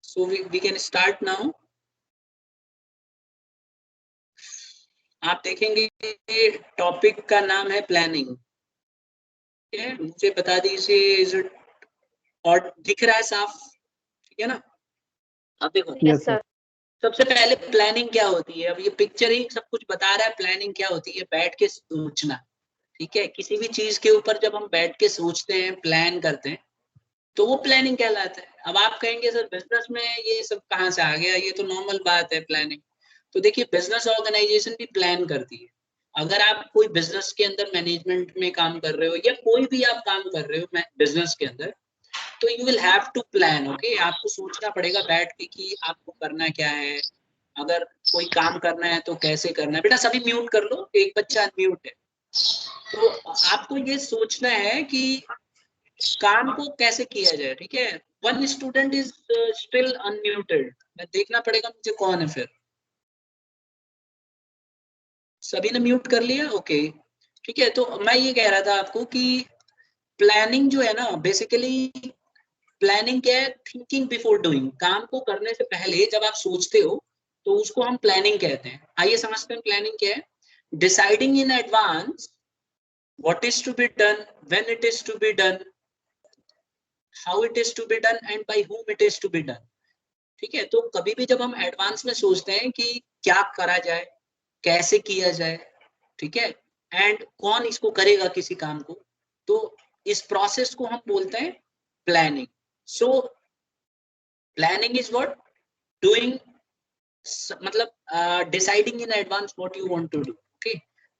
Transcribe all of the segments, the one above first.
So we can start now. आप देखेंगे topic का नाम है प्लानिंग। ठीक है, मुझे बता दीजिए इज इट और दिख रहा है साफ? ठीक है ना? अब देखो, यस सर। सबसे पहले प्लानिंग क्या होती है? अब ये पिक्चर ही सब कुछ बता रहा है। प्लानिंग क्या होती है? बैठ के सोचना। ठीक है, किसी भी चीज के ऊपर जब हम बैठ के सोचते हैं, प्लान करते हैं, तो वो प्लानिंग कहलाता है। अब आप कहेंगे सर बिजनेस में ये सब कहाँ से आ गया, ये तो नॉर्मल बात है प्लानिंग। तो देखिए, बिजनेस ऑर्गेनाइजेशन भी प्लान करती है। अगर आप कोई बिजनेस के अंदर मैनेजमेंट में काम कर रहे हो या कोई भी आप काम कर रहे हो बिजनेस के अंदर, तो you will have to plan. Okay, आपको सोचना पड़ेगा बैठ के कि आपको करना क्या है। अगर कोई काम करना है तो कैसे करना है। बेटा सभी म्यूट कर लो, एक बच्चा अनम्यूट है। तो आपको ये सोचना है कि काम को कैसे किया जाए। ठीक है, one student is still unmuted. मैं देखना पड़ेगा मुझे कौन है फिर। सभी ने म्यूट कर लिया? ओके, ठीक है। तो मैं ये कह रहा था आपको कि प्लानिंग जो है ना, बेसिकली प्लानिंग क्या है? Thinking before doing. काम को करने से पहले जब आप सोचते हो तो उसको हम प्लानिंग कहते हैं। आइए समझते हैं प्लानिंग क्या है। Deciding in advance what is to be done, when it is to be done, how it is to be done and by whom it is to be done। ठीक है, तो कभी भी जब हम एडवांस में सोचते हैं कि क्या करा जाए, कैसे किया जाए, ठीक है, एंड कौन इसको करेगा किसी काम को, तो इस प्रोसेस को हम बोलते हैं planning. So planning is what? Doing, मतलब deciding in advance what you want to do. Okay,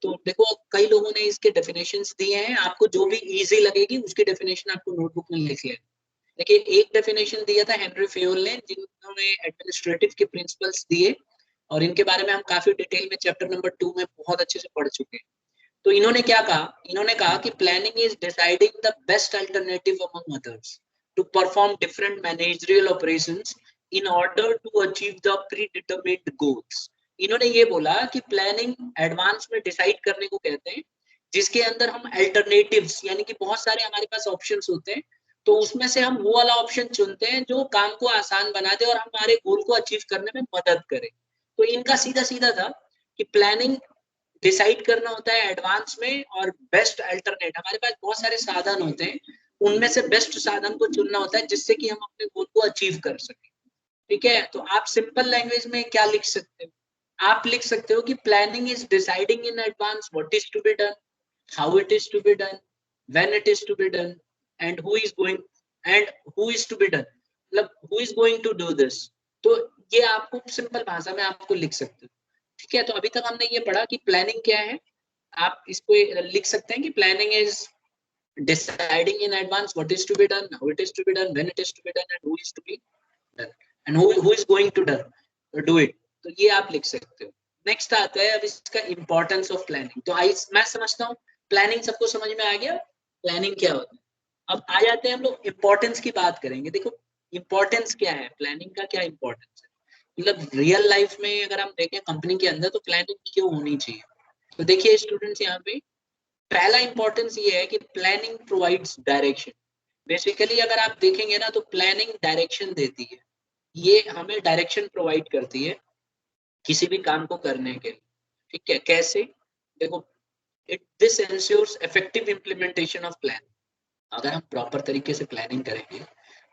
तो देखो कई लोगों ने इसके डेफिनेशंस दिए हैं। आपको जो भी इजी लगेगी उसकी डेफिनेशन आपको नोटबुक में लिख लेना। देखिए, एक डेफिनेशन दिया था हेनरी फेयोल ने, जिन्होंने एडमिनिस्ट्रेटिव के प्रिंसिपल्स दिए, और इनके बारे में हम काफी डिटेल में चैप्टर नंबर 2 में बहुत अच्छे से पढ़ चुके हैं। तो इन्होंने क्या कहा? इन्होंने कहा कि planning is deciding the best alternative among others to perform different managerial operations in order to achieve the predetermined goals. इन्होंने ये बोला कि प्लानिंग एडवांस में डिसाइड करने को कहते हैं, जिसके अंदर हम अल्टरनेटिव्स, यानी कि बहुत सारे हमारे पास ऑप्शंस होते हैं, तो उसमें से हम वो वाला ऑप्शन चुनते हैं जो काम को आसान बना दे और हमारे गोल को अचीव करने में मदद करे। तो इनका सीधा सीधा था कि प्लानिंग डिसाइड करना होता है एडवांस में, और बेस्ट अल्टरनेट, हमारे पास बहुत सारे साधन होते हैं, उनमें से बेस्ट साधन को चुनना होता है जिससे कि हम अपने गोल को अचीव कर सकें। ठीक है, तो आप सिंपल लैंग्वेज में क्या लिख सकते हो? आप लिख सकते हो कि planning is deciding in advance what is to be done, how it is to be done, when it is to be done, and who is going to be done, मतलब who is going to do this. तो ये आपको simple भाषा में आपको लिख सकते हो। ठीक है, तो अभी तक हमने ये पढ़ा कि प्लानिंग क्या है। आप इसको लिख सकते हैं कि planning is deciding in advance what is to be done, how it is to be done, when it is to be done, and who is to be done, and who is going to do it। तो ये आप लिख सकते हो। Next आता है अब इसका इंपॉर्टेंस ऑफ प्लानिंग। तो मैं समझता हूँ प्लानिंग सबको समझ में आ गया, प्लानिंग क्या होता है। अब आ जाते हैं हम लोग इंपॉर्टेंस की बात करेंगे। देखो इंपॉर्टेंस क्या है, प्लानिंग का क्या इंपॉर्टेंस है, मतलब रियल लाइफ में अगर हम देखें कंपनी के अंदर तो प्लानिंग क्यों होनी चाहिए। तो देखिए स्टूडेंट्स, यहाँ पे पहला इंपॉर्टेंस ये है कि प्लानिंग प्रोवाइड्स डायरेक्शन। बेसिकली अगर आप देखेंगे ना तो प्लानिंग डायरेक्शन देती है, ये हमें डायरेक्शन प्रोवाइड करती है किसी भी काम को करने के लिए। ठीक है, कैसे? देखो, this ensures effective implementation of plan. अगर हम प्रॉपर तरीके से प्लानिंग करेंगे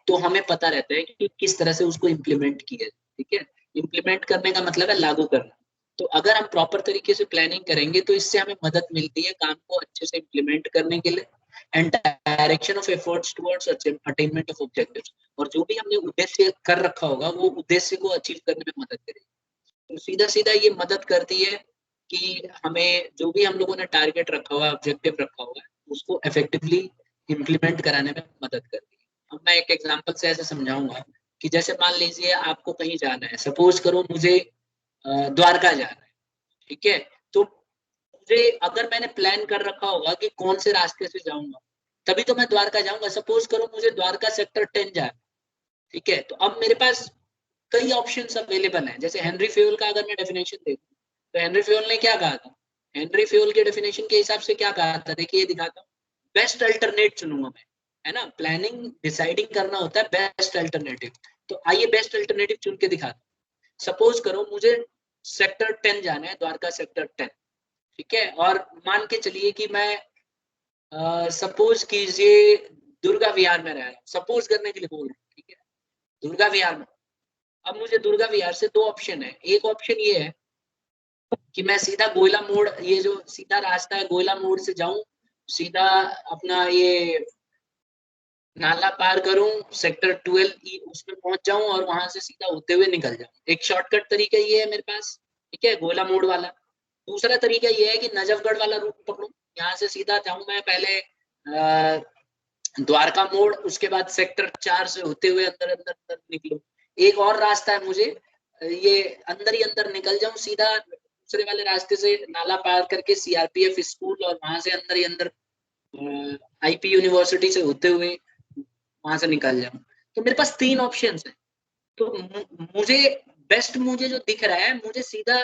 तो हमें पता रहता है कि किस तरह से उसको इम्प्लीमेंट किया। ठीक है, इम्प्लीमेंट करने का मतलब है लागू करना। तो अगर हम प्रॉपर तरीके से प्लानिंग करेंगे तो इससे हमें मदद मिलती है काम को अच्छे से इम्प्लीमेंट करने के लिए, and direction of efforts towards attainment of objectives. और जो भी हमने उद्देश्य कर रखा होगा वो उद्देश्य को अचीव करने में मदद करेगी। तो सीधा सीधा ये मदद करती है कि हमें जो भी हम लोगों ने टारगेट रखा हुआ है, ऑब्जेक्टिव रखा हुआ है, उसको इफेक्टिवली इम्प्लीमेंट कराने में मदद करती है। अब मैं एक एग्जांपल से ऐसे समझाऊंगा कि जैसे मान लीजिए आपको कहीं जाना है, सपोज करो मुझे द्वारका जाना है। ठीक है, तो मुझे अगर मैंने प्लान कर रखा होगा कि कौन से रास्ते से जाऊंगा, तभी तो मैं द्वारका जाऊंगा। सपोज करो मुझे द्वारका सेक्टर 10 जाना। ठीक है, तो अब मेरे पास कई ऑप्शंस अवेलेबल हैं। जैसे हेनरी फ्यूल का अगर मैं डेफिनेशन देखूं तो हेनरी फ्यूल ने क्या कहा था? हेनरी फ्यूल के डेफिनेशन के हिसाब से क्या कहा था, देखिए ये दिखाता हूँ। बेस्ट अल्टरनेट चुनूंगा मैं, है ना। प्लानिंग डिसाइडिंग करना होता है बेस्ट अल्टरनेटिव। तो आइए बेस्ट अल्टरनेटिव चुन के दिखा दो। सपोज करो मुझे सेक्टर 10 जाना है, द्वारका सेक्टर 10, ठीक है, और मान के चलिए कि मैं सपोज कीजिए दुर्गा विहार में रह रहा हूँ, सपोज करने के लिए बोल रहा हूँ, ठीक है, दुर्गा विहार में। अब मुझे दुर्गा विहार से दो ऑप्शन है, एक ऑप्शन ये है कि मैं सीधा गोयला मोड़, ये जो सीधा रास्ता है गोयला मोड़ से जाऊं, सीधा अपना ये नाला पार करूं, सेक्टर 12 उसमें पहुंच जाऊं और वहां से सीधा होते हुए निकल जाऊं। एक शॉर्टकट तरीका ये है मेरे पास, ठीक है, गोला मोड़ वाला। दूसरा तरीका ये है कि नजफगढ़ वाला रूट पकड़ूं, यहाँ से सीधा जाऊं मैं पहले द्वारका मोड़, उसके बाद सेक्टर 4 से होते हुए अंदर अंदर अंदर निकलूं। एक और रास्ता है मुझे, ये अंदर ही अंदर निकल जाऊं सीधा दूसरे वाले रास्ते से, नाला पार करके सीआरपीएफ स्कूल और वहां से अंदर ही अंदर आईपी यूनिवर्सिटी से होते हुए वहां से निकल जाऊं। तो मेरे पास तीन ऑप्शंस है। तो मुझे बेस्ट मुझे जो दिख रहा है, मुझे सीधा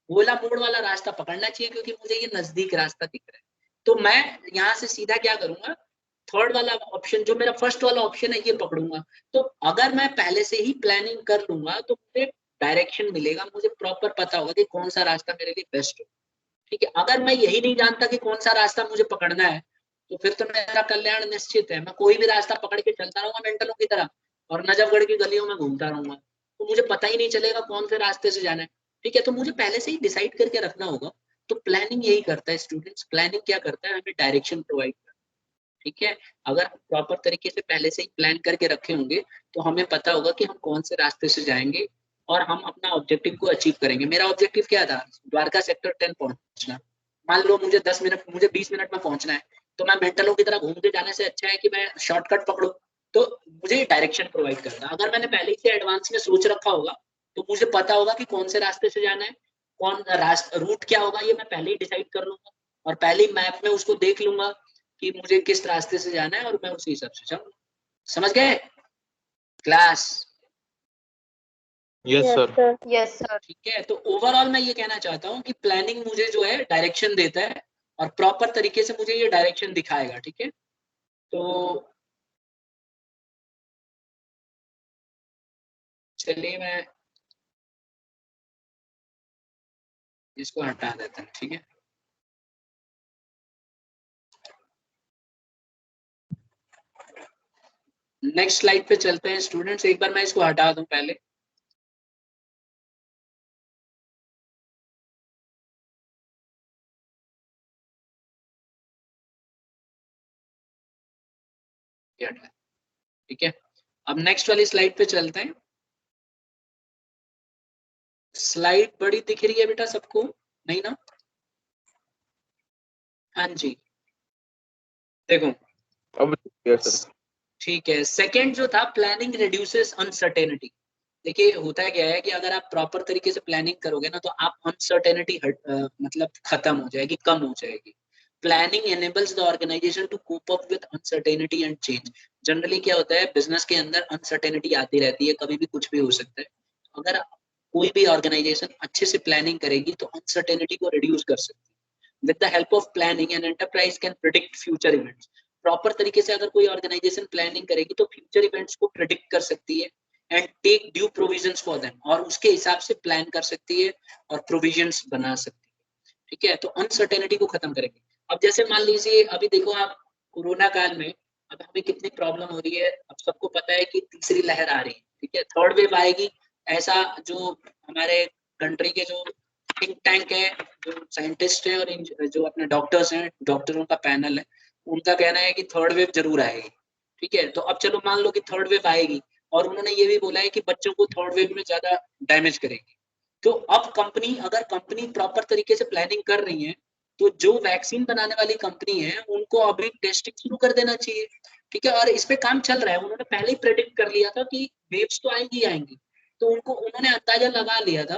गोला मोड़ वाला रास्ता पकड़ना चाहिए क्योंकि मुझे ये नजदीक रास्ता दिख रहा है। तो मैं यहाँ से सीधा क्या करूंगा, थर्ड वाला ऑप्शन जो मेरा फर्स्ट वाला ऑप्शन है ये पकड़ूंगा। तो अगर मैं पहले से ही प्लानिंग कर लूंगा तो मुझे डायरेक्शन मिलेगा, मुझे प्रॉपर पता होगा कि कौन सा रास्ता मेरे लिए बेस्ट है, ठीक है। अगर मैं यही नहीं जानता कि कौन सा रास्ता मुझे पकड़ना है तो फिर तो मेरा कल्याण निश्चित है, मैं कोई भी रास्ता पकड़ के चलता रहूंगा मेंटलों की तरह और नजफगढ़ की गलियों में घूमता रहूंगा, तो मुझे पता ही नहीं चलेगा कौन से रास्ते से जाना है, ठीक है। तो मुझे पहले से ही डिसाइड करके रखना होगा। तो प्लानिंग यही करता है स्टूडेंट्स, प्लानिंग क्या करता है, हमें डायरेक्शन प्रोवाइड करता है, ठीक है। अगर प्रॉपर तरीके से पहले से ही प्लान करके रखे होंगे तो हमें पता होगा कि हम कौन से रास्ते से जाएंगे और हम अपना ऑब्जेक्टिव को अचीव करेंगे। मेरा ऑब्जेक्टिव क्या था, द्वारका सेक्टर 10 पहुंचना। मान लो मुझे 10 मिनट, मुझे 20 मिनट में पहुंचना है, तो मैं मेंटलों की तरह घूमते जाने से अच्छा है कि मैं शॉर्टकट पकड़ू। तो मुझे डायरेक्शन प्रोवाइड करता है। अगर मैंने पहले ही से एडवांस में सोच रखा होगा तो मुझे पता होगा कि कौन से रास्ते से जाना है, कौन रूट क्या होगा, ये मैं पहले ही डिसाइड कर लूंगा और पहले ही मैप में उसको देख लूंगा कि मुझे किस रास्ते से जाना है और मैं उसी हिसाब से जाऊंगा। समझ गए class? Yes sir. Yes sir. ठीक है, तो ओवरऑल मैं ये कहना चाहता हूँ कि प्लानिंग मुझे जो है डायरेक्शन देता है और प्रॉपर तरीके से मुझे ये डायरेक्शन दिखाएगा, ठीक है। तो चलिए मैं इसको हटा देता हूँ, ठीक है। नेक्स्ट स्लाइड पे चलते हैं स्टूडेंट्स, एक बार मैं इसको हटा दूं पहले। ठीक है, अब नेक्स्ट वाली स्लाइड पे चलते हैं। स्लाइड बड़ी दिख रही है बेटा सबको, नहीं ना? हाँ जी, देखो अब सर ठीक है। सेकंड जो था, प्लानिंग रिड्यूसेस अनसर्टेनिटी। देखिए होता क्या है कि अगर आप प्रॉपर तरीके से प्लानिंग करोगे ना तो आप अनसर्टेनिटी मतलब खत्म हो जाएगी, कम हो जाएगी। Planning enables the organization to cope up with uncertainty and change। Generally क्या होता है बिजनेस के अंदर, अनसर्टेनिटी आती रहती है, कभी भी कुछ भी हो सकता है। अगर कोई भी ऑर्गेनाइजेशन अच्छे से प्लानिंग करेगी तो अनसर्टेनिटी को रिड्यूस कर सकती है। With the help of planning an enterprise can predict future events. Proper तरीके से अगर कोई ऑर्गेनाइजेशन प्लानिंग करेगी तो फ्यूचर इवेंट्स को प्रिडिक्ट कर सकती है and take due provisions for them, और उसके हिसाब से प्लान कर सकती है और प्रोविजंस बना सकती है, ठीक है। तो अनसर्टेनिटी को खत्म करेंगे। अब जैसे मान लीजिए अभी देखो आप, कोरोना काल में अब हमें कितनी प्रॉब्लम हो रही है। अब सबको पता है कि तीसरी लहर आ रही है, ठीक है, थर्ड वेव आएगी। ऐसा जो हमारे कंट्री के जो थिंक टैंक है, जो साइंटिस्ट हैं और जो अपने डॉक्टर्स हैं, डॉक्टरों का पैनल है, उनका कहना है कि थर्ड वेव जरूर आएगी, ठीक है। तो अब चलो मान लो कि थर्ड वेव आएगी और उन्होंने ये भी बोला है कि बच्चों को थर्ड वेव में ज्यादा डैमेज करेगी। तो अब कंपनी, अगर कंपनी प्रॉपर तरीके से प्लानिंग कर रही है तो जो वैक्सीन बनाने वाली कंपनी है उनको अभी टेस्टिंग शुरू कर देना चाहिए, ठीक है। और इस पे काम चल रहा है, उन्होंने पहले ही प्रेडिक्ट कर लिया था कि वेव्स तो आएंगी आएंगी, तो उन्होंने अंदाजा लगा लिया था।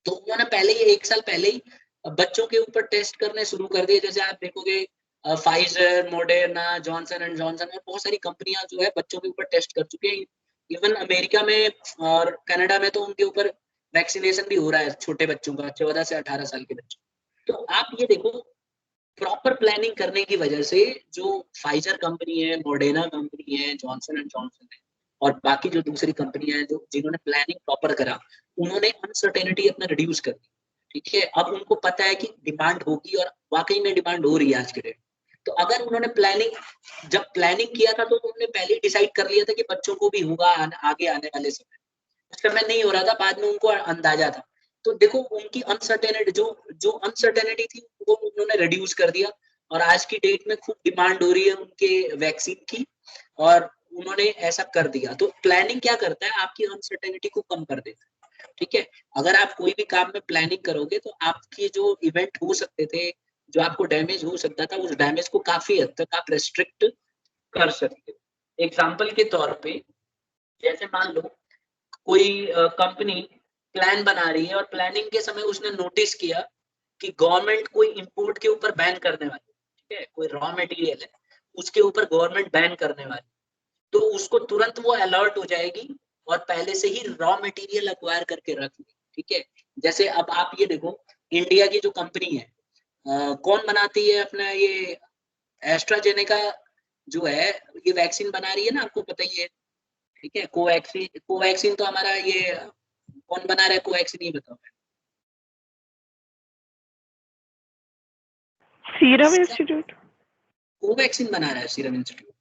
तो उन्होंने पहले ही, एक साल पहले ही बच्चों के ऊपर टेस्ट करने शुरू कर दिए। जैसे आप देखोगे Pfizer, Moderna, Johnson and Johnson और बहुत सारी कंपनियां जो है बच्चों के ऊपर टेस्ट कर चुके हैं। इवन अमेरिका में और कनाडा में तो उनके ऊपर वैक्सीनेशन भी हो रहा है छोटे बच्चों का, 14 से 18 साल के बच्चों। तो आप ये देखो, प्रॉपर प्लानिंग करने की वजह से जो फाइजर कंपनी है, मॉडर्ना कंपनी है, जॉनसन एंड जॉनसन है, और बाकी जो दूसरी कंपनियां हैं जो जिन्होंने प्लानिंग प्रॉपर करा, उन्होंने अनसर्टेनिटी अपना रिड्यूस कर दी। ठीक है, अब उनको पता है कि डिमांड होगी और वाकई में डिमांड हो रही है आज के डेट। तो अगर उन्होंने जब प्लानिंग किया था तो उन्होंने पहले ही डिसाइड कर लिया था कि बच्चों को भी होगा आगे आने वाले समय। उस समय नहीं हो रहा था, बाद में उनको अंदाजा था। तो देखो उनकी अनसर्टेनिटी जो अनसर्टेनिटी थी वो उन्होंने रिड्यूस कर दिया और आज की डेट में खूब डिमांड हो रही है उनके वैक्सीन की और उन्होंने ऐसा कर दिया। तो प्लानिंग क्या करता है, आपकी अनसर्टेनिटी को कम कर देता है। ठीक है, अगर आप कोई भी काम में प्लानिंग करोगे तो आपके जो इवेंट हो सकते थे, जो आपको डैमेज हो सकता था, उस डैमेज को काफी हद तक आप रेस्ट्रिक्ट कर सकते हो। एग्जाम्पल के तौर पे जैसे मान लो कोई कंपनी प्लान बना रही है और प्लानिंग के समय उसने नोटिस किया कि गवर्नमेंट कोई इंपोर्ट के ऊपर बैन करने वाली है। ठीक है, कोई रॉ मटेरियल है उसके ऊपर गवर्नमेंट बैन करने वाली, तो उसको तुरंत वो अलर्ट हो जाएगी और पहले से ही रॉ मटेरियल एक्वायर करके रख ली। ठीक है, जैसे अब आप ये देखो इंडिया की जो कंपनी है कौन बनाती है अपना ये एस्ट्राजेनेका जो है, ये वैक्सीन बना रही है ना, आपको पता ही है। ठीक है, कोवैक्सीन तो हमारा ये कौन बना रहा है कोवैक्सीन, ये बताओ। Serum institute. कोवैक्सीन बना रहा है सीरम इंस्टीट्यूट।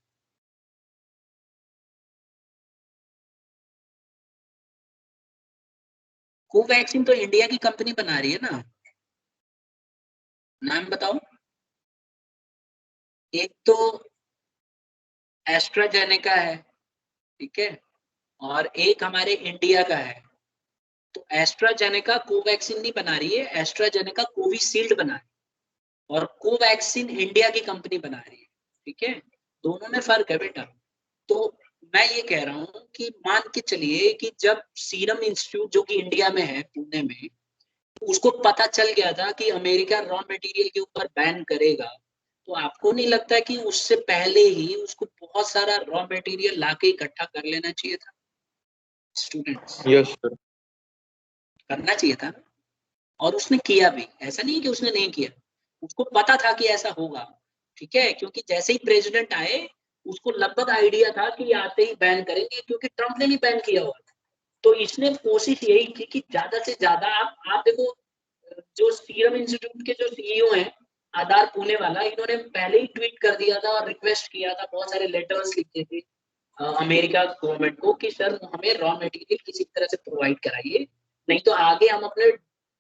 कोवैक्सीन तो इंडिया की कंपनी बना रही है ना, नाम बताओ। एक तो एस्ट्राजेनेका है, ठीक है, और एक हमारे इंडिया का है। तो एस्ट्राजेनेका कोवैक्सीन नहीं बना रही है, एस्ट्राजेनेका कोविशील्ड बना रही है और कोवैक्सीन इंडिया की कंपनी बना रही है। ठीक है, दोनों में फर्क है बेटा। तो मैं ये कह रहा हूं कि मान के चलिए कि जब सीरम इंस्टीट्यूट जो कि इंडिया में है पुणे में, उसको पता चल गया था कि अमेरिका रॉ मटेरियल के ऊपर बैन करेगा, तो आपको नहीं लगता कि उससे पहले ही उसको बहुत सारा रॉ मटेरियल लाके इकट्ठा कर लेना चाहिए था? Students, yes sir. करना चाहिए था और उसने किया भी, ऐसा नहीं कि उसने नहीं किया, उसको पता था कि ऐसा होगा। ठीक है, क्योंकि जैसे ही प्रेसिडेंट आए उसको लगभग आइडिया था कि आते ही बैन करेंगे, क्योंकि ट्रम्प ने भी बैन किया हुआ था। तो इसने कोशिश यही की कि ज्यादा से ज्यादा आप देखो जो सीरम इंस्टीट्यूट के जो सीईओ हैं आधार पुणे वाला, इन्होंने पहले ही ट्वीट कर दिया था और रिक्वेस्ट किया था, बहुत सारे लेटर्स लिखे थे अमेरिका गवर्नमेंट को कि सर हमें रॉ मटेरियल किसी तरह से प्रोवाइड कराइए, नहीं तो आगे हम अपने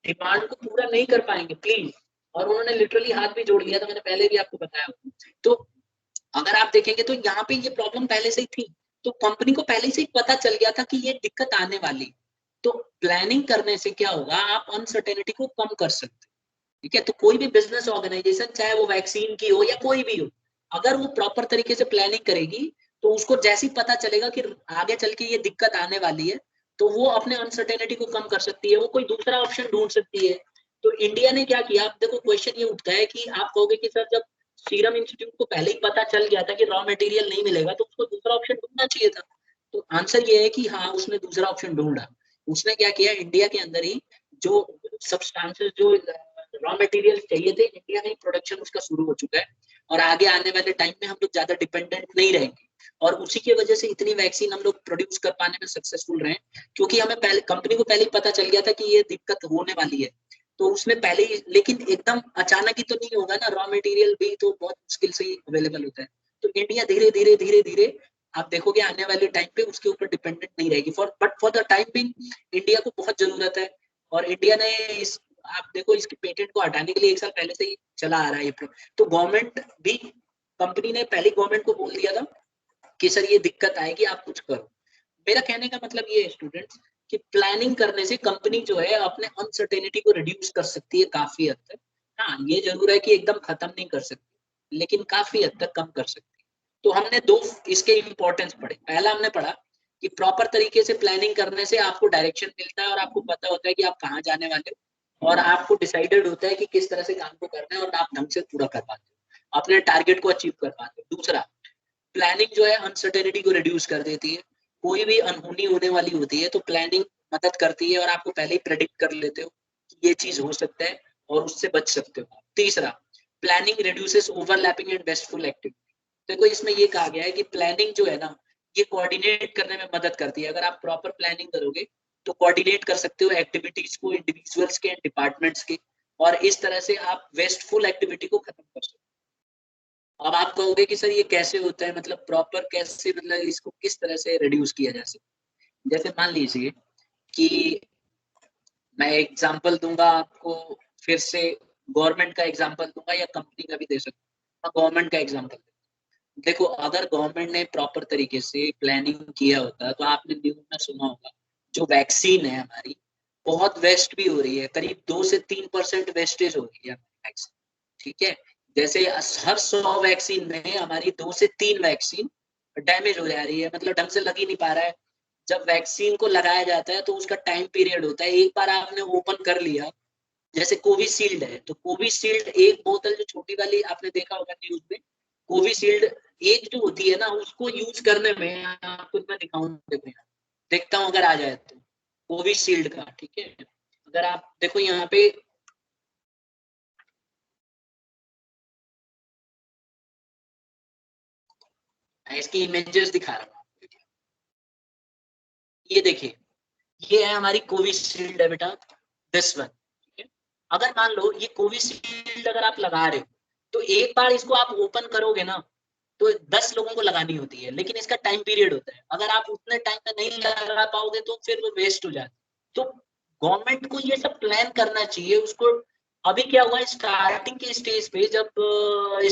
डिमांड को पूरा नहीं कर पाएंगे प्लीज। और उन्होंने लिटरली हाथ भी जोड़ लिया था, मैंने पहले भी आपको बताया। तो अगर आप देखेंगे तो यहाँ पे ये प्रॉब्लम पहले से ही थी, तो कंपनी को पहले से ही पता चल गया था कि ये दिक्कत आने वाली। तो प्लानिंग करने से क्या होगा, आप अनसर्टेनिटी को कम कर सकते हैं। ठीक है, तो कोई भी बिजनेस ऑर्गेनाइजेशन चाहे वो वैक्सीन की हो या कोई भी हो, अगर वो प्रॉपर तरीके से प्लानिंग करेगी तो उसको जैसे ही पता चलेगा कि आगे चल के ये दिक्कत आने वाली है, तो वो अपने अनसर्टेनिटी को कम कर सकती है, वो कोई दूसरा ऑप्शन ढूंढ सकती है। तो इंडिया ने क्या किया, आप देखो क्वेश्चन ये उठता है कि आप कहोगे कि सर जब सीरम इंस्टीट्यूट को पहले ही पता चल गया था कि रॉ मटेरियल नहीं मिलेगा तो उसको दूसरा ऑप्शन ढूंढना चाहिए था। तो आंसर ये है कि हाँ, उसने दूसरा ऑप्शन ढूंढा। उसने क्या किया, इंडिया के अंदर ही जो सब्सटेंसेस जो रॉ मटेरियल चाहिए थे, इंडिया में प्रोडक्शन उसका शुरू हो चुका है और आगे आने वाले टाइम में हम लोग ज्यादा डिपेंडेंट नहीं रहेंगे। और उसी की वजह से इतनी वैक्सीन हम लोग प्रोड्यूस कर पाने में सक्सेसफुल रहे, क्योंकि हमें पहले कंपनी को पहले ही पता चल गया था कि ये दिक्कत होने वाली है। तो उसने पहले ही, लेकिन एकदम अचानक ही तो नहीं होगा ना, रॉ मटेरियल भी तो बहुत मुश्किल से ही अवेलेबल होता है। तो इंडिया धीरे धीरे धीरे धीरे आप देखोगे आने वाले टाइम पे उसके ऊपर डिपेंडेंट नहीं रहेगी। For the time being India को बहुत जरूरत है। और इंडिया ने इस, आप देखो इसकी पेटेंट को हटाने के लिए 1 साल पहले से ही चला आ रहा है। तो गवर्नमेंट भी, कंपनी ने पहले गवर्नमेंट को बोल दिया था कि सर ये दिक्कत आएगी, आप कुछ करो। मेरा कहने का मतलब ये है स्टूडेंट्स कि प्लानिंग करने से कंपनी जो है अपने अनसर्टेनिटी को रिड्यूस कर सकती है काफी हद तक। हाँ, ये जरूर है कि एकदम खत्म नहीं कर सकती, लेकिन काफी हद तक कम कर सकती है। तो हमने दो इसके इंपॉर्टेंस पढ़े। पहला हमने पढ़ा कि प्रॉपर तरीके से प्लानिंग करने से आपको डायरेक्शन मिलता है और आपको पता होता है कि आप कहाँ जाने वाले हो, और आपको डिसाइडेड होता है कि किस तरह से काम को करना है और आप ढंग से पूरा कर पाते हो, अपने टारगेट को अचीव कर पाते हो। दूसरा, प्लानिंग जो है अनसर्टेनिटी को रिड्यूस कर देती है। कोई भी अनहोनी होने वाली होती है तो प्लानिंग मदद करती है और आपको पहले ही प्रेडिक्ट कर लेते हो कि ये चीज हो सकता है और उससे बच सकते हो। तीसरा, planning reduces overlapping and wasteful activity. देखो इसमें ये कहा गया है कि प्लानिंग जो है ना, ये कोऑर्डिनेट करने में मदद करती है। अगर आप प्रॉपर प्लानिंग करोगे तो कोऑर्डिनेट कर सकते हो एक्टिविटीज को इंडिविजुअल्स के एंड डिपार्टमेंट्स के, और इस तरह से आप वेस्टफुल एक्टिविटी को खत्म कर सकते हो। अब आप कहोगे कि सर ये कैसे होता है, मतलब प्रॉपर कैसे, मतलब इसको किस तरह से रिड्यूस किया जा सकता है। जैसे मान लीजिए कि मैं एग्जांपल दूंगा आपको, फिर से गवर्नमेंट का एग्जांपल दूंगा या कंपनी का भी दे सकता हूँ। गवर्नमेंट का एग्जांपल देखो, अगर गवर्नमेंट ने प्रॉपर तरीके से प्लानिंग किया होता तो आपने न्यूज में सुना होगा, जो वैक्सीन है हमारी बहुत वेस्ट भी हो रही है, करीब 2 से 3% वेस्टेज हो रही है वैक्सीन। ठीक है, जैसे हर 100 वैक्सीन में हमारी 2 से 3 वैक्सीन डैमेज हो जा रही है, मतलब ढंग से लग ही नहीं पा रहा है। जब वैक्सीन को लगाया जाता है तो उसका टाइम पीरियड होता है, एक बार आपने ओपन कर लिया, जैसे कोविशील्ड है तो कोविशील्ड एक बोतल जो छोटी वाली आपने देखा होगा न्यूज में, कोविशील्ड एक जो होती है ना, उसको यूज करने में आपको मैं दिखाऊं, देखता हूँ अगर आ जाए तो, कोविशील्ड का। ठीक है, अगर आप देखो यहाँ पे इसकी इमेजेस दिखा रहा हूँ, ये देखिए, ये है हमारी कोविशील्ड है बेटा, दिस वन। ठीक है, अगर मान लो ये कोविशील्ड अगर आप लगा रहे हो तो एक बार इसको आप ओपन करोगे ना तो 10 लोगों को लगानी होती है, लेकिन इसका टाइम पीरियड होता है, अगर आप उतने टाइम में नहीं लगा पाओगे तो फिर वो वेस्ट हो जाता है। तो गवर्नमेंट को ये सब प्लान करना चाहिए उसको। अभी क्या हुआ, स्टार्टिंग के स्टेज पे जब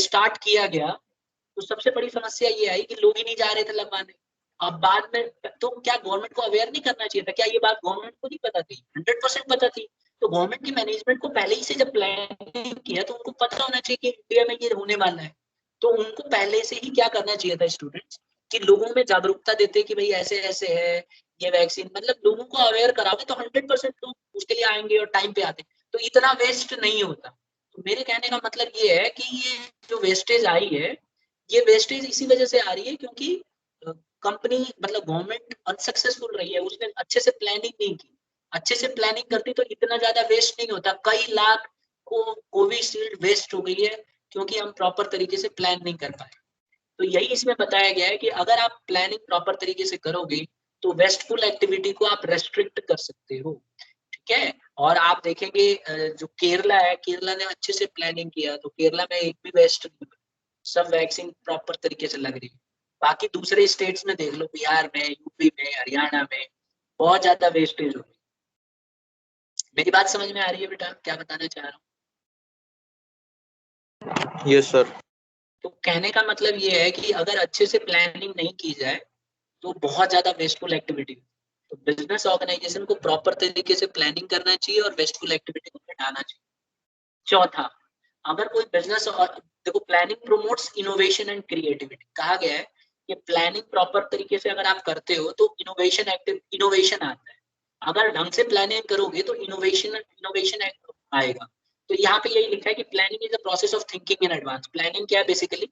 स्टार्ट किया गया तो सबसे बड़ी समस्या ये आई कि लोग ही नहीं जा रहे थे लगवाने। अब बाद में तो क्या गवर्नमेंट को अवेयर नहीं करना चाहिए था, क्या ये बात गवर्नमेंट को नहीं पता थी? 100% पता थी। तो गवर्नमेंट की मैनेजमेंट को पहले ही से जब प्लानिंग किया तो उनको पता होना चाहिए कि इंडिया में ये होने वाला है। तो उनको पहले से ही क्या करना चाहिए था स्टूडेंट्स, कि लोगों में जागरूकता देते कि भाई ऐसे ऐसे है ये वैक्सीन, मतलब लोगों को अवेयर कराओगे तो 100% लोग उसके लिए आएंगे और टाइम पे आते, तो इतना वेस्ट नहीं होता। तो मेरे कहने का मतलब ये है कि ये जो वेस्टेज आई है, ये वेस्टेज इसी वजह से आ रही है क्योंकि कंपनी मतलब गवर्नमेंट अनसक्सेसफुल रही है, उसने अच्छे से प्लानिंग नहीं की। अच्छे से प्लानिंग करती तो इतना ज्यादा वेस्ट नहीं होता, कई लाख को कोविशील्ड वेस्ट हो गई है क्योंकि हम प्रॉपर तरीके से प्लान नहीं कर पाए। तो यही इसमें बताया गया है कि अगर आप प्लानिंग प्रॉपर तरीके से करोगे तो वेस्टफुल एक्टिविटी को आप रेस्ट्रिक्ट कर सकते हो। ठीक है, और आप देखेंगे जो केरला है, केरला ने अच्छे से प्लानिंग किया तो केरला में एक भी वेस्ट नहीं, सब वैक्सीन प्रॉपर तरीके से लग रही है। बाकी दूसरे स्टेट्स में देख लो, बिहार में, यूपी में, हरियाणा में बहुत ज्यादा वेस्टेज हो रही है। मेरी बात समझ में आ रही है बेटा, क्या बताना चाह रहा हूँ? Yes sir. तो कहने का मतलब ये है कि अगर अच्छे से प्लानिंग नहीं की जाए तो बहुत ज्यादा वेस्टफुल एक्टिविटी। तो बिजनेस ऑर्गेनाइजेशन को प्रॉपर तरीके से प्लानिंग करना चाहिए और वेस्टफुल एक्टिविटी को घटाना चाहिए। चौथा, अगर कोई बिजनेस, और देखो planning promotes innovation and creativity, कहा गया है कि प्लानिंग प्रॉपर तरीके से अगर आप करते हो तो इनोवेशन आता है। अगर ढंग से प्लानिंग करोगे तो इनोवेशन इनोवेशन आएगा। तो यहाँ पे यही लिखा है कि planning is the process of thinking in advance. Planning क्या है? बेसिकली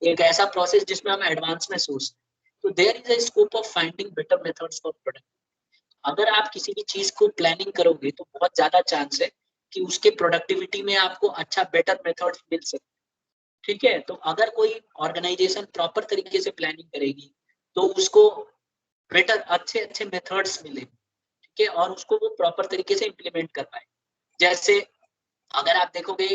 एक ऐसा प्रोसेस जिसमें हम एडवांस में सोचते हैं। तो there is a scope of finding better methods for product. अगर आप किसी भी चीज को प्लानिंग करोगे तो बहुत ज्यादा चांस है कि उसके प्रोडक्टिविटी में आपको अच्छा बेटर मेथड मिल सकते। ठीक है, तो अगर कोई ऑर्गेनाइजेशन प्रॉपर तरीके से प्लानिंग करेगी तो उसको बेटर अच्छे अच्छे मेथड्स मिले। ठीक है, और उसको वो प्रॉपर तरीके से इम्प्लीमेंट कर पाए। जैसे अगर आप देखोगे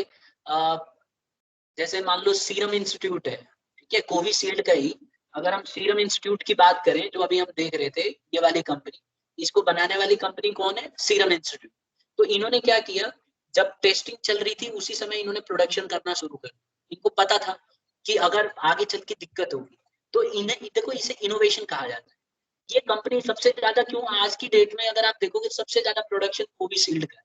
जैसे मान लो सीरम इंस्टीट्यूट है, ठीक है, कोविशील्ड का ही अगर हम सीरम इंस्टीट्यूट की बात करें जो अभी हम देख रहे थे, ये वाली कंपनी, इसको बनाने वाली कंपनी कौन है? Serum institute. तो इन्होंने क्या किया, जब टेस्टिंग चल रही थी उसी समय इन्होंने प्रोडक्शन करना शुरू कर दिया। इनको पता था कि अगर आगे चल के दिक्कत होगी, तो इन्हें देखो इसे इनोवेशन कहा जाता है। ये कंपनी सबसे ज्यादा क्यों आज की डेट में अगर आप देखोगे सबसे ज्यादा प्रोडक्शन कोविशील्ड का है।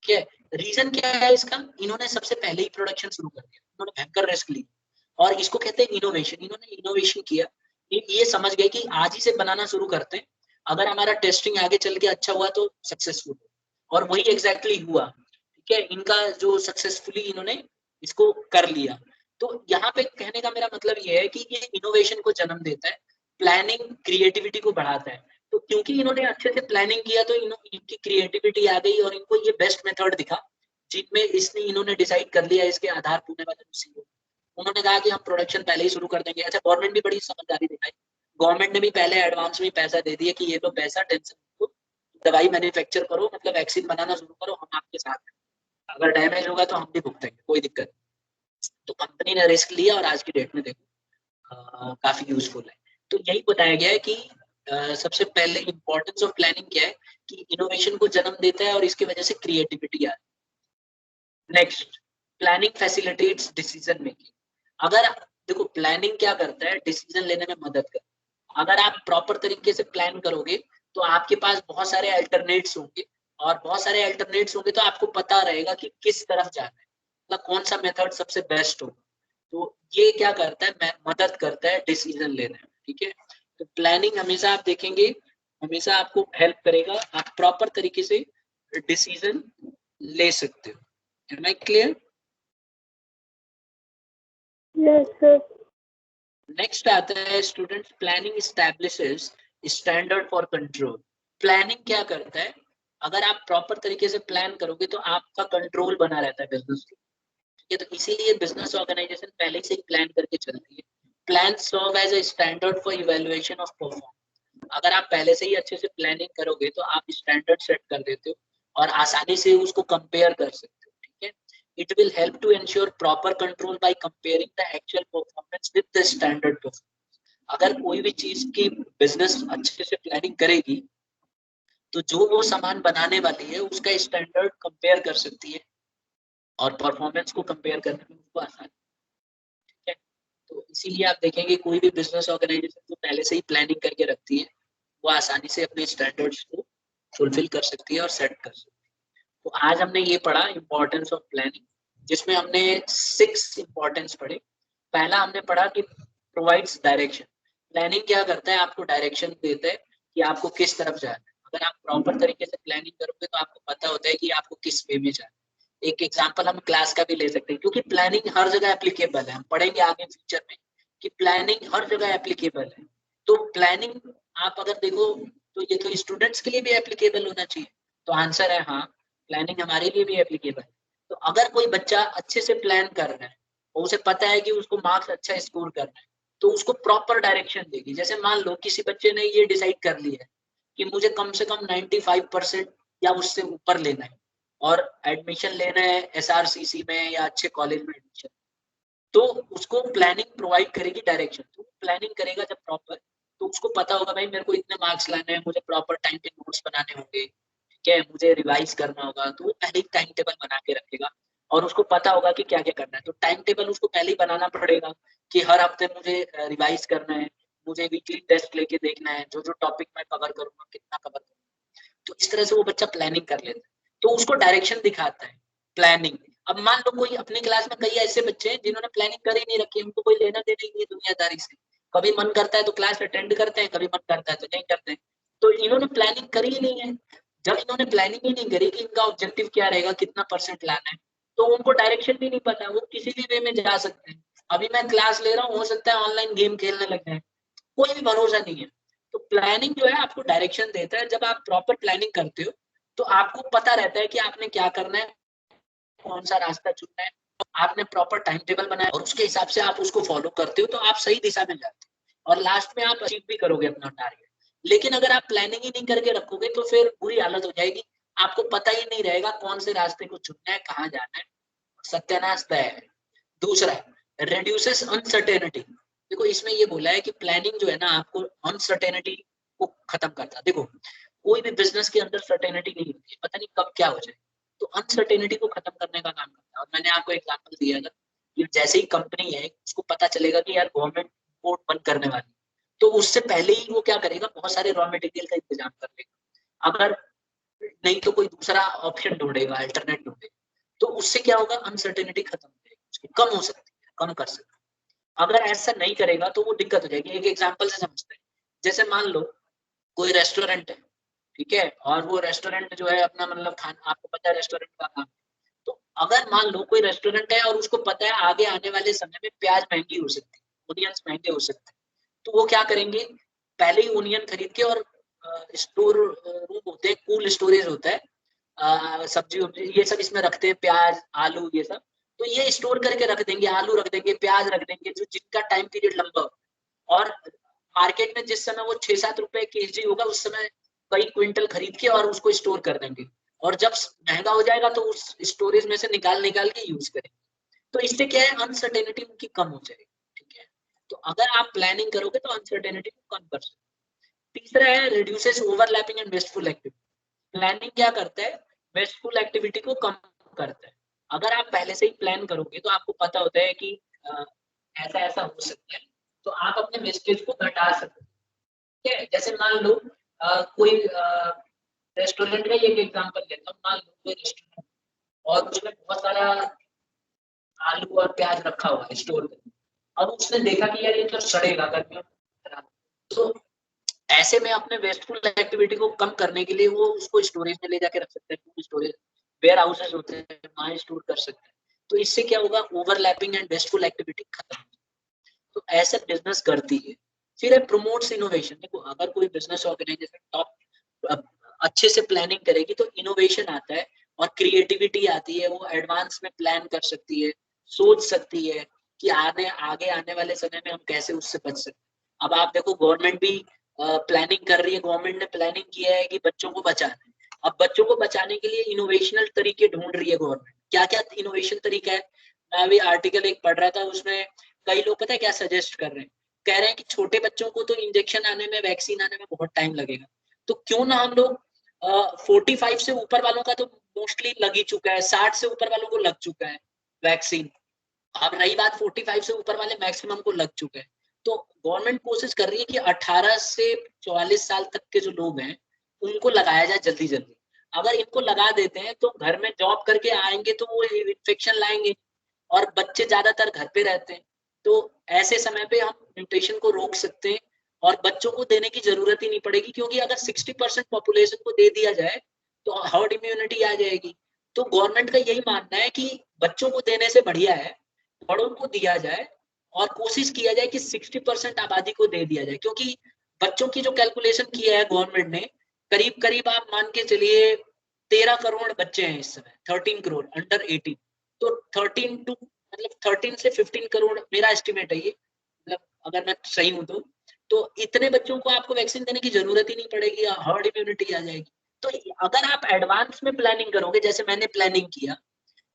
क्या रीजन क्या है इसका? इन्होंने सबसे पहले ही प्रोडक्शन शुरू कर दिया, इन्होंने भयंकर रिस्क ली, और इसको कहते हैं इनोवेशन। इन्होंने इनोवेशन किया, ये समझ गए कि आज ही से बनाना शुरू करते हैं, अगर हमारा टेस्टिंग आगे चल के अच्छा हुआ तो सक्सेसफुल, और वही एग्जैक्टली हुआ। ठीक है, इनका जो सक्सेसफुली इन्होंने इसको कर लिया। तो यहाँ पे कहने का मेरा मतलब ये है कि ये इनोवेशन को जन्म देता है, प्लानिंग क्रिएटिविटी को बढ़ाता है। तो क्योंकि इन्होंने अच्छे से प्लानिंग किया तो इनकी क्रिएटिविटी आ गई और इनको ये बेस्ट मेथड दिखा, जिनमें इसने इन्होंने डिसाइड कर लिया इसके आधार होने वाले उसी को। उन्होंने कहा कि हम प्रोडक्शन पहले ही शुरू कर देंगे। अच्छा, गवर्नमेंट भी बड़ी समझदारी दिखाई, गवर्नमेंट ने भी पहले एडवांस में पैसा दे दिया कि ये लो पैसा, टेंशन मत लो, दवाई मैन्युफैक्चर करो, मतलब वैक्सीन बनाना शुरू करो, हम आपके साथ हैं, अगर डैमेज होगा तो हम भी भुगतेंगे, कोई दिक्कत नहीं। तो कंपनी ने रिस्क लिया और आज की डेट में देखो काफी यूजफुल है। तो यही बताया गया है कि सबसे पहले इंपॉर्टेंस ऑफ प्लानिंग क्या है कि इनोवेशन को जन्म देता है और इसकी वजह से क्रिएटिविटी आती है। Next, planning facilitates decision making. अगर देखो प्लानिंग क्या करता है, डिसीजन लेने में मदद करता है। अगर आप प्रॉपर तरीके से प्लान करोगे तो आपके पास बहुत सारे अल्टरनेट्स होंगे, और बहुत सारे अल्टरनेट्स होंगे तो आपको पता रहेगा कि किस तरफ जाना है, मतलब कौन सा मेथड सबसे बेस्ट होगा। तो ये क्या करता है, मदद करता है डिसीजन लेने में, ठीक है। तो प्लानिंग हमेशा आप देखेंगे, हमेशा आपको हेल्प करेगा, आप प्रॉपर तरीके से डिसीजन ले सकते हो। Am I clear? Yes sir. Next आता है students, planning establishes standard for control. Planning क्या करता है, अगर आप प्रॉपर तरीके से प्लान करोगे तो आपका कंट्रोल बना रहता है बिजनेस पे, ठीक है। तो इसीलिए बिजनेस ऑर्गेनाइजेशन पहले से ही प्लान करके चलती है। Plan serve as a standard for evaluation of performance. अगर आप पहले से ही अच्छे से प्लानिंग करोगे तो आप स्टैंडर्ड सेट कर देते हो और आसानी से उसको कंपेयर कर सकते हो, ठीक है। It will help to ensure proper control by comparing the actual performance with the standard performance. अगर कोई भी चीज की बिजनेस अच्छे से प्लानिंग करेगी तो जो वो सामान बनाने वाली है उसका स्टैंडर्ड कंपेयर कर सकती है और परफॉर्मेंस को कंपेयर करने में उसको आसानी, ठीक है। तो इसीलिए आप देखेंगे कोई भी बिजनेस ऑर्गेनाइजेशन जो पहले से ही प्लानिंग करके रखती है वो आसानी से अपने स्टैंडर्ड्स को फुलफिल कर सकती है और सेट कर सकती है। तो आज हमने ये पढ़ा इंपॉर्टेंस ऑफ प्लानिंग, जिसमें हमने 6 इंपॉर्टेंस पढ़े। पहला हमने पढ़ा कि प्रोवाइड्स डायरेक्शन। प्लानिंग क्या करता है, आपको डायरेक्शन देता है कि आपको किस तरफ जाना है। अगर आप प्रॉपर तरीके से प्लानिंग करोगे तो आपको पता होता है कि आपको किस वे में जाना है। एक एग्जांपल हम क्लास का भी ले सकते हैं, क्योंकि प्लानिंग हर जगह एप्लीकेबल है, हम पढ़ेंगे आगे फ्यूचर में कि प्लानिंग हर जगह एप्लीकेबल है। तो प्लानिंग आप अगर देखो तो ये तो स्टूडेंट्स के लिए भी एप्लीकेबल होना चाहिए। तो आंसर है हाँ, प्लानिंग हमारे लिए भी एप्लीकेबल है। तो अगर कोई बच्चा अच्छे से प्लान कर रहा है और उसे पता है कि उसको मार्क्स अच्छा स्कोर करना है तो उसको प्रॉपर डायरेक्शन देगी। जैसे मान लो किसी बच्चे ने ये डिसाइड कर लिया है कि मुझे कम से कम 95% या उससे ऊपर लेना है और एडमिशन लेना है एसआरसीसी में या अच्छे कॉलेज में एडमिशन, तो उसको प्लानिंग प्रोवाइड करेगी डायरेक्शन। तो प्लानिंग करेगा जब प्रॉपर तो उसको पता होगा भाई मेरे को इतने मार्क्स लाने हैं, मुझे प्रॉपर टाइम पे नोट्स बनाने होंगे, ठीक है, मुझे रिवाइज करना होगा। तो वो पहले ही टाइम टेबल बना के रखेगा और उसको पता होगा कि क्या क्या करना है। तो टाइम टेबल उसको पहले ही बनाना पड़ेगा कि हर हफ्ते मुझे रिवाइज करना है, मुझे वीकली टेस्ट लेके देखना है, जो जो टॉपिक मैं कवर करूंगा कितना कवर करूंगा। तो इस तरह से वो बच्चा प्लानिंग कर लेता है, तो उसको डायरेक्शन दिखाता है प्लानिंग। अब मान लो कोई अपनी क्लास में कई ऐसे बच्चे हैं जिन्होंने प्लानिंग कर ही नहीं रखी, उनको कोई लेना देना ही नहीं है दुनियादारी से। कभी मन करता है तो क्लास अटेंड करते हैं, कभी मन करता है तो नहीं करते हैं। तो इन्होंने प्लानिंग करी ही नहीं है। जब इन्होंने प्लानिंग ही नहीं करी कि इनका ऑब्जेक्टिव क्या रहेगा, कितना परसेंट लाना है, तो उनको डायरेक्शन भी नहीं पता, वो किसी भी वे में जा सकते हैं। अभी मैं क्लास ले रहा हूँ, हो सकता है ऑनलाइन गेम खेलने लग जाए, कोई भी भरोसा नहीं है। तो प्लानिंग जो है आपको डायरेक्शन देता है। जब आप प्रॉपर प्लानिंग करते हो तो आपको पता रहता है कि आपने क्या करना है, कौन सा रास्ता चुनना है। आपने प्रॉपर टाइम टेबल बनाया और उसके हिसाब से आप उसको फॉलो करते हो तो आप सही दिशा में जाते हो और लास्ट में आप अचीव भी करोगे अपना टारगेट। लेकिन अगर आप प्लानिंग ही नहीं करके रखोगे तो फिर बुरी हालत हो जाएगी, आपको पता ही नहीं रहेगा कौन से रास्ते को चुनना है, कहाँ जाना है, सत्यानाश तय है। दूसरा, रिड्यूसेस अनसर्टेनिटी। देखो इसमें ये बोला है कि प्लानिंग जो है ना आपको अनसर्टेनिटी को खत्म करता है। देखो कोई भी बिजनेस के अंदर सर्टेनिटी नहीं होती है, पता नहीं कब क्या हो जाए, तो अनसर्टेनिटी को खत्म करने का काम करता है। और मैंने आपको एग्जांपल दिया था कि जैसे ही कंपनी है उसको पता चलेगा कि यार गवर्नमेंट पोर्ट बंद करने वाली, तो उससे पहले ही वो क्या करेगा, बहुत सारे रॉ मटेरियल का इंतजाम कर लेगा। अगर नहीं तो कोई दूसरा ऑप्शन ढूंढेगा, अल्टरनेट ढूंढेगा, तो उससे क्या होगा, अनसर्टेनिटी खत्म हो जाएगी, उसकी कम हो सकती है, कम कर सकता है। अगर ऐसा नहीं करेगा तो वो दिक्कत हो जाएगी। एक एग्जांपल से समझते हैं, जैसे मान लो कोई रेस्टोरेंट है, ठीक है, और वो रेस्टोरेंट जो है अपना मतलब खाना, आपको पता है रेस्टोरेंट का काम। तो अगर मान लो कोई रेस्टोरेंट है और उसको पता है आगे आने वाले समय में प्याज महंगी हो सकती है, ओनियंस महंगे हो सकते हैं, तो वो क्या करेंगे, पहले ही ओनियन खरीद के, और स्टोर रूम होते हैं, कूल स्टोरेज होता है, सब्जी ये सब इसमें रखते हैं, प्याज आलू ये सब, तो ये स्टोर करके रख देंगे, आलू रख देंगे, प्याज रख देंगे, जो जिनका टाइम पीरियड लंबा हो। और मार्केट में जिस समय वो 6-7 रुपए केजी होगा उस समय कई क्विंटल खरीद के और उसको स्टोर कर देंगे, और जब महंगा हो जाएगा तो उस स्टोरेज में से निकाल निकाल के यूज करेंगे। तो इससे क्या है, अनसर्टेनिटी उनकी कम हो जाएगी। ठीक है, तो अगर आप प्लानिंग करोगे तो अनसर्टेनिटी को कम कर सकते हो। तीसरा है reduces overlapping and wasteful activity. Planning क्या करता है, वेस्टफुल एक्टिविटी को कम करता है। अगर आप पहले से ही प्लान करोगे तो आपको पता होता है कि ऐसा ऐसा हो सकता है, तो आप अपने वेस्टेज को घटा सकते हो। ठीक है, जैसे मान लो कोई रेस्टोरेंट का एक एग्जांपल लेता हूँ। मान लो कोई रेस्टोरेंट और उसमें बहुत सारा आलू और प्याज रखा हुआ है स्टोर में, अब उसने देखा कि यार ये तो सड़ेगा गर्मियों में, तो ऐसे में अपने वेस्टफुल एक्टिविटी को कम करने के लिए वो उसको स्टोरेज में ले जाके रख सकते हैं। स्टोरेज वेयर हाउसेस होते हैं, वहां स्टोर कर सकते हैं। तो इससे क्या होगा, ओवरलैपिंग एंड वेस्टफुल एक्टिविटी खत्म। तो ऐसे बिजनेस करती है। फिर है प्रमोट्स इनोवेशन। देखो अगर कोई बिजनेस ऑर्गेनाइजेशन टॉप अच्छे से प्लानिंग करेगी तो इनोवेशन आता है और क्रिएटिविटी आती है। वो एडवांस में प्लान कर सकती है, सोच सकती है कि आगे आने वाले समय में हम कैसे उससे बच सकते हैं। अब आप देखो गवर्नमेंट भी प्लानिंग कर रही है। गवर्नमेंट ने प्लानिंग किया है कि बच्चों को बचाना है। अब बच्चों को बचाने के लिए इनोवेशनल तरीके ढूंढ रही है गवर्नमेंट। क्या क्या इनोवेशन तरीका है, मैं अभी आर्टिकल एक पढ़ रहा था, उसमें कई लोग पता है क्या सजेस्ट कर रहे हैं, कह रहे हैं कि छोटे बच्चों को तो इंजेक्शन आने में, वैक्सीन आने में बहुत टाइम लगेगा, तो क्यों ना हम लोग 45 से ऊपर वालों का तो मोस्टली लग ही चुका है, 60 से ऊपर वालों को लग चुका है वैक्सीन। अब रही बात 45 से ऊपर वाले मैक्सिमम को लग चुके हैं। तो गवर्नमेंट कोशिश कर रही है कि 18 से 44 साल तक के जो लोग हैं उनको लगाया जाए जल्दी जल्दी। अगर इनको लगा देते हैं तो घर में जॉब करके आएंगे तो वो इन्फेक्शन लाएंगे, और बच्चे ज्यादातर घर पे रहते हैं। तो ऐसे समय पे हम म्यूटेशन को रोक सकते हैं और बच्चों को देने की जरूरत ही नहीं पड़ेगी, क्योंकि अगर 60% पॉपुलेशन को दे दिया जाए तो हर्ड इम्यूनिटी आ जाएगी। तो गवर्नमेंट का यही मानना है कि बच्चों को देने से बढ़िया है बड़ों को दिया जाए, और कोशिश किया जाए कि 60% आबादी को दे दिया जाए। क्योंकि बच्चों की जो कैलकुलेशन किया है गवर्नमेंट ने, करीब करीब आप मान के चलिए 13 करोड़ बच्चे हैं इस समय, 13 करोड़ अंडर 18। तो 13 टू मतलब 13 से 15 करोड़ मेरा एस्टिमेट है ये, मतलब अगर मैं सही हूं तो इतने बच्चों को आपको वैक्सीन देने की जरूरत ही नहीं पड़ेगी, हर्ड इम्यूनिटी आ जाएगी। तो अगर आप एडवांस में प्लानिंग करोगे जैसे मैंने प्लानिंग किया,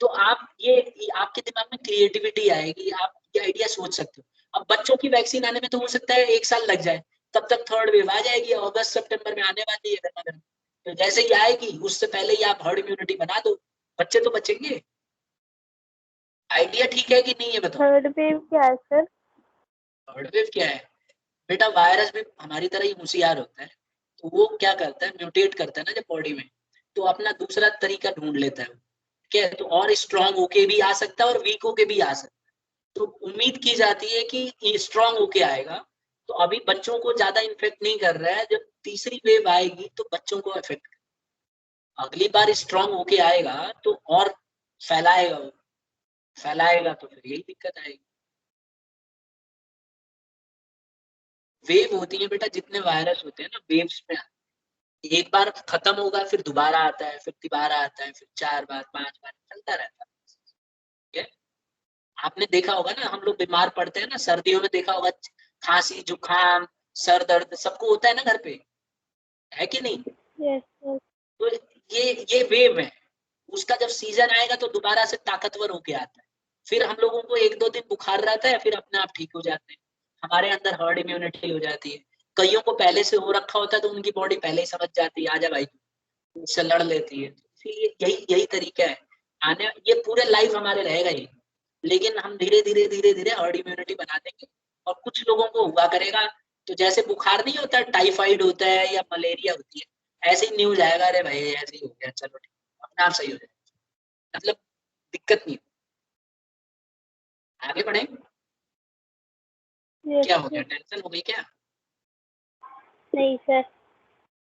तो आप ये आपके दिमाग में क्रिएटिविटी आएगी, आप ये आइडिया सोच सकते हो। अब बच्चों की वैक्सीन आने में तो हो सकता है 1 साल लग जाए, तब तक थर्ड वेव आ जाएगी, अगस्त सितंबर में आने वाली है गर्मा। तो जैसे ही आएगी उससे पहले ही आप हर्ड इम्यूनिटी बना दो, बच्चे तो बचेंगे। आइडिया ठीक है कि नहीं है बताओ। थर्ड वेव क्या है सर? थर्ड वेव क्या है बेटा, वायरस भी हमारी तरह ही होशियार होता है। तो वो क्या करता है, म्यूटेट करता है ना जब बॉडी में, तो अपना दूसरा तरीका ढूंढ लेता है। ठीक है, तो और स्ट्रांग होके भी आ सकता है और वीक होके भी आ सकता है। तो उम्मीद की जाती है कि स्ट्रांग होके आएगा। तो अभी बच्चों को ज्यादा इन्फेक्ट नहीं कर रहा है, जब तीसरी वेव आएगी तो बच्चों को इफेक्ट, अगली बार स्ट्रांग होके आएगा तो और फैलाएगा वो, फैलाएगा तो फिर यही दिक्कत आएगी। वेव होती है बेटा, जितने वायरस होते हैं ना वेव्स में, एक बार खत्म होगा फिर दोबारा आता है, फिर तिबारा आता है, फिर 4 बार 5 बार चलता रहता है। ठीक है, आपने देखा होगा ना, हम लोग बीमार पड़ते हैं ना सर्दियों में, देखा होगा खांसी जुकाम सर दर्द सबको होता है ना घर पे, है कि नहीं? Yes sir. तो ये वेव है, उसका जब सीजन आएगा तो दोबारा से ताकतवर होके आता है। फिर हम लोगों को 1-2 दिन बुखार रहता है, फिर अपने आप ठीक हो जाते हैं, हमारे अंदर हर्ड इम्यूनिटी हो जाती है। कईयों को पहले से हो रखा होता है तो उनकी बॉडी पहले ही समझ जाती है, आजा भाई, उससे लड़ लेती है। इसलिए यही तरीका है। आने ये पूरे लाइफ हमारे रहेगा ही, लेकिन हम धीरे धीरे धीरे धीरे हर्ड इम्यूनिटी बना देंगे। और कुछ लोगों को हुआ करेगा तो जैसे बुखार नहीं होता, टाइफाइड होता है या मलेरिया होती है, ऐसे ही न्यूज आएगा, अरे भाई ऐसे ही हो गया, चलो ठीक, अपने आप सही हो जाएगा, मतलब दिक्कत नहीं। आगे बढ़े। यस क्या हो गया, सर। टेंशन हो गई क्या? नहीं सर।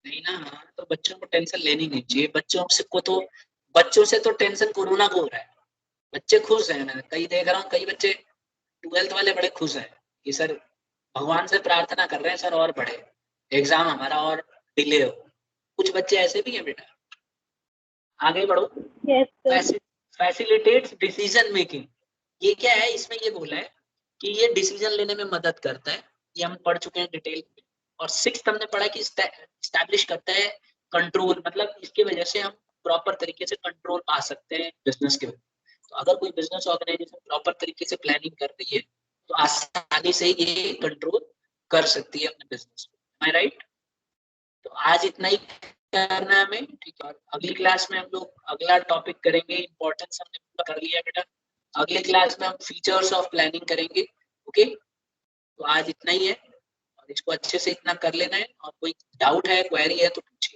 नहीं ना, तो बच्चों को टेंशन लेनी नहीं चाहिए। बच्चों से तो टेंशन कोरोना को हो रहा है। बच्चे खुश हैं, मैं कई देख रहा हूँ, कई बच्चे 12th वाले बड़े खुश हैं कि सर भगवान से प्रार्थना कर रहे हैं सर और बढ़े, एग्जाम हमारा और डिले हो। कुछ बच्चे ऐसे भी हैं बेटा। आगे बढ़ो। Yes sir. Facilitates decision making. ये क्या है, इसमें ये बोला है कि ये डिसीजन लेने में मदद करता है। ये हम पढ़ चुके हैं डिटेल में। और 6th हमने पढ़ा कि स्टैब्लिश करता है कंट्रोल, मतलब इसकी वजह से हम प्रॉपर तरीके से कंट्रोल पा सकते हैं बिजनेस के ऊपर। तो अगर कोई बिजनेस ऑर्गेनाइजेशन प्रॉपर तरीके से प्लानिंग कर रही है तो आसानी से ये कंट्रोल कर सकती है अपने बिजनेस को। एम आई राइट? तो आज इतना ही करना है हमें, ठीक है। और अगली क्लास में हम लोग अगला टॉपिक करेंगे, इंपॉर्टेंस हमने पूरा कर लिया बेटा। अगले क्लास में हम फीचर्स ऑफ प्लानिंग करेंगे। ओके, तो आज इतना ही है और इसको अच्छे से इतना कर लेना है। और कोई डाउट है, क्वेरी है तो पूछिए।